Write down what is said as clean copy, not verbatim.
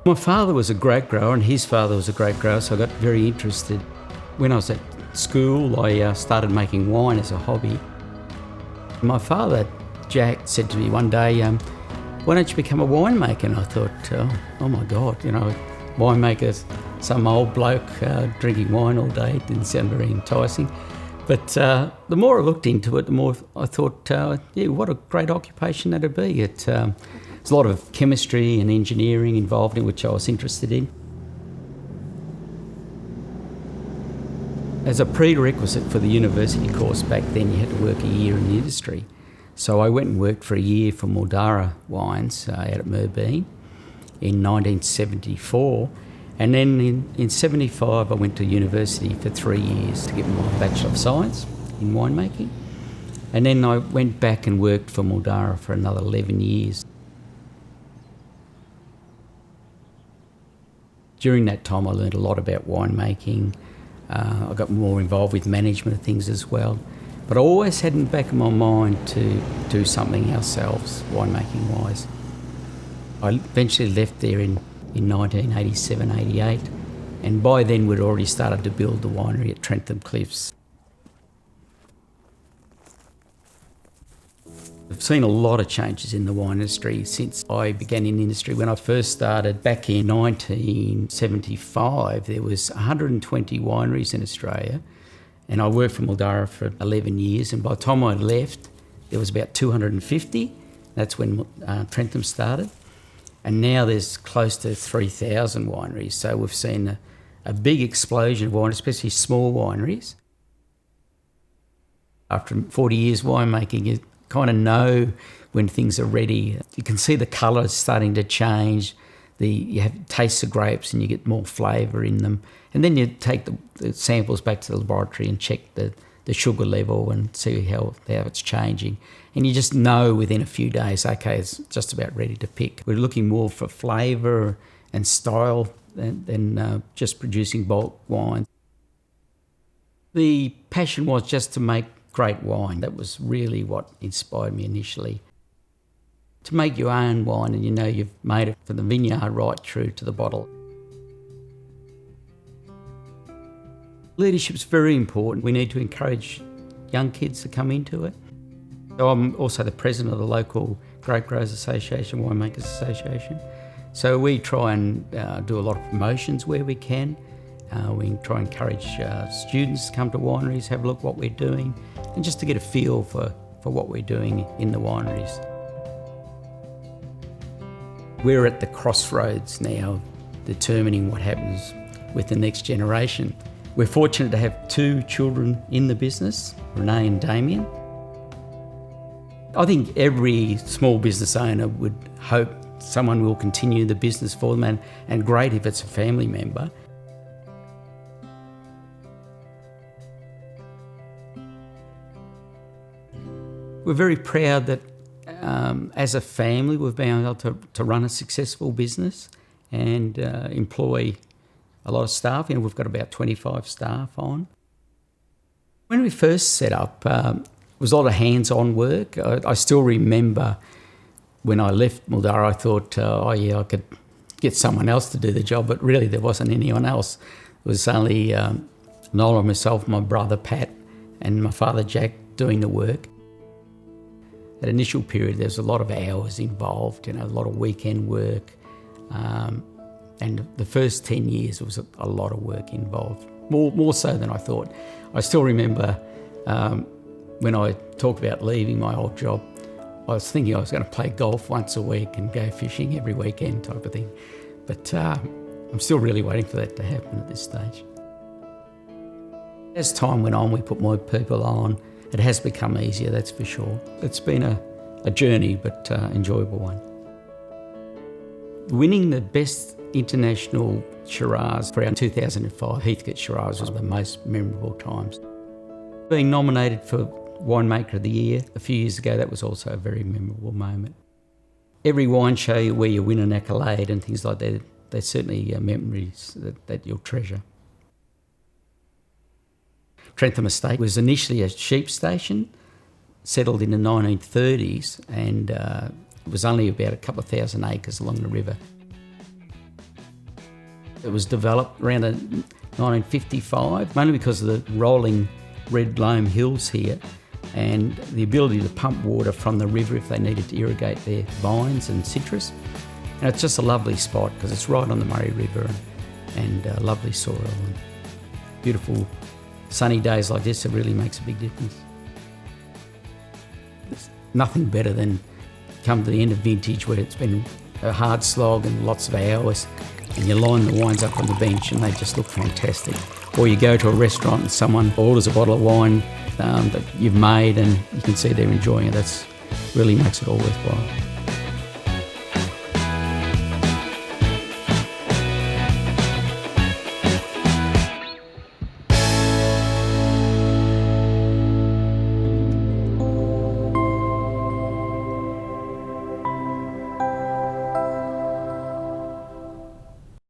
My father was a grape grower and his father was a grape grower, so I got very interested. When I was at school, I started making wine as a hobby. My father, Jack, said to me one day, why don't you become a winemaker? And I thought, oh my God, winemaker, some old bloke drinking wine all day, it didn't sound very enticing. But the more I looked into it, the more I thought, what a great occupation that'd be. There's a lot of chemistry and engineering involved in which I was interested in. As a prerequisite for the university course back then, you had to work a year in the industry. So I went and worked for a year for Mildara Wines out at Merbein in 1974. And then in 75, I went to university for 3 years to get my Bachelor of Science in winemaking. And then I went back and worked for Mildara for another 11 years. During that time, I learned a lot about winemaking. I got more involved with management of things as well. But I always had in the back of my mind to do something ourselves, winemaking-wise. I eventually left there in 1987, 88, and by then we'd already started to build the winery at Trentham Cliffs. I've seen a lot of changes in the wine industry since I began in the industry. When I first started back in 1975, there was 120 wineries in Australia, and I worked for Mildara for 11 years, and by the time I left, there was about 250. That's when Trentham started. And now there's close to 3,000 wineries. So we've seen a big explosion of wine, especially small wineries. After 40 years winemaking, you kind of know when things are ready. You can see the colours starting to change. You have taste of grapes and you get more flavour in them. And then you take the samples back to the laboratory and check the sugar level and see how it's changing. And you just know within a few days, okay, it's just about ready to pick. We're looking more for flavour and style than just producing bulk wine. The passion was just to make great wine. That was really what inspired me initially. To make your own wine and you've made it from the vineyard right through to the bottle. Leadership's very important. We need to encourage young kids to come into it. So I'm also the president of the local Grape Growers Association, Winemakers Association. So we try and do a lot of promotions where we can. We try and encourage students to come to wineries, have a look at what we're doing, and just to get a feel for what we're doing in the wineries. We're at the crossroads now, determining what happens with the next generation. We're fortunate to have 2 children in the business, Renee and Damien. I think every small business owner would hope someone will continue the business for them, and great if it's a family member. We're very proud that as a family we've been able to run a successful business and employ a lot of staff. We've got about 25 staff on. When we first set up, it was a lot of hands-on work. I still remember when I left Mildara, I thought, I could get someone else to do the job, but really there wasn't anyone else. It was only Noel, myself, my brother Pat, and my father Jack doing the work. That initial period, there was a lot of hours involved, a lot of weekend work. And the first 10 years, there was a lot of work involved, more so than I thought. I still remember when I talked about leaving my old job, I was thinking I was going to play golf once a week and go fishing every weekend type of thing. But I'm still really waiting for that to happen at this stage. As time went on, we put more people on. It has become easier, that's for sure. It's been a journey, but enjoyable one. Winning the best international Shiraz for our 2005 Heathcote Shiraz was the most memorable times. Being nominated for Winemaker of the Year a few years ago, that was also a very memorable moment. Every wine show where you win an accolade and things like that, they're certainly memories that you'll treasure. Trentham Estate was initially a sheep station, settled in the 1930s, and it was only about a couple of thousand acres along the river. It was developed around 1955, mainly because of the rolling red loam hills here and the ability to pump water from the river if they needed to irrigate their vines and citrus. And it's just a lovely spot because it's right on the Murray River and lovely soil and beautiful sunny days like this. It really makes a big difference. There's nothing better than come to the end of vintage where it's been a hard slog and lots of hours, and you line the wines up on the bench and they just look fantastic. Or you go to a restaurant and someone orders a bottle of wine that you've made and you can see they're enjoying it. That really makes it all worthwhile.